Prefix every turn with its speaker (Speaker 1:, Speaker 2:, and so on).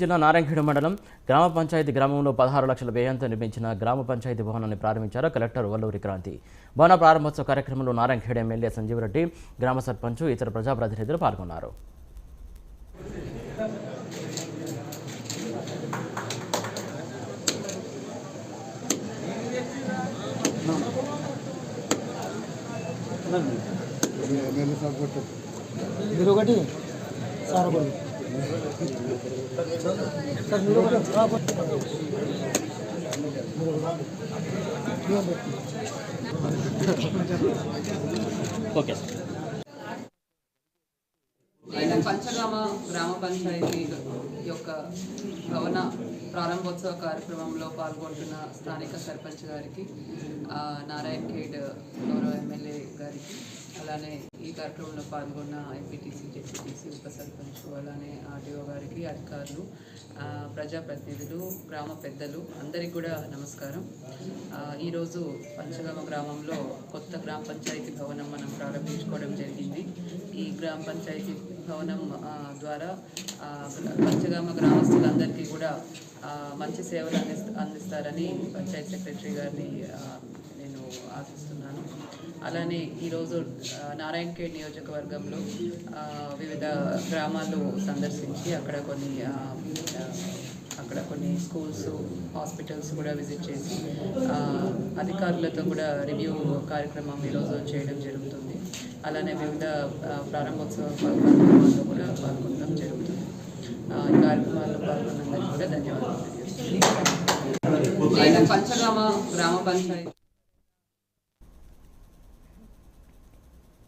Speaker 1: జిల్లా నారాయణఖేడ్ మండలం గ్రామ పంచాయతీ గ్రామంలో 16 లక్షల వ్యయంతో నిర్మించిన గ్రామ పంచాయతీ భవనాన్ని ప్రారంభించారు కలెక్టర్ వల్లూరి క్రాంతి. భవన ప్రారంభోత్సవ కార్యక్రమంలో నారాయణఖేడ్ ఎమ్మెల్యే సంజీవ్ రెడ్డి, గ్రామ సర్పంచ్, ఇతర ప్రజాప్రతినిధులు పాల్గొన్నారు.
Speaker 2: నేను పంచగామ గ్రామ పంచాయతీ యొక్క భవన ప్రారంభోత్సవ కార్యక్రమంలో పాల్గొంటున్న స్థానిక సర్పంచ్ గారికి, నారాయణఖేడ్ గౌరవ ఎమ్మెల్యే గారికి, అలానే ఈ కార్యక్రమంలో పాల్గొన్న ఎంపీటీసీ, జెడ్పీటీసీ, ఉప సర్పంచ్, అలానే ఆర్డీఓ గారికి, అధికారులు, ప్రజాప్రతినిధులు, గ్రామ పెద్దలు అందరికీ కూడా నమస్కారం. ఈరోజు పంచగామ గ్రామంలో కొత్త గ్రామ పంచాయతీ భవనం మనం ప్రారంభించుకోవడం జరిగింది. ఈ గ్రామ పంచాయతీ భవనం ద్వారా పంచగామ గ్రామస్తులందరికీ కూడా మంచి సేవలు అందిస్తారని పంచాయతీ సెక్రటరీ గారిని నేను ఆశిస్తున్నాను. అలానే ఈరోజు నారాయణఖేడ్ నియోజకవర్గంలో వివిధ గ్రామాలు సందర్శించి అక్కడ కొన్ని స్కూల్స్, హాస్పిటల్స్ కూడా విజిట్ చేసి అధికారులతో కూడా రివ్యూ కార్యక్రమం ఈరోజు చేయడం జరుగుతుంది. అలానే వివిధ ప్రారంభోత్సవ కార్యక్రమాల్లో కూడా పాల్గొనడం జరుగుతుంది. ఈ కార్యక్రమాల్లో పాల్గొన్నందుకు కూడా ధన్యవాదాలు తెలియజేస్తున్నాను. నేను పంచగామ గ్రామ పంచాయతీ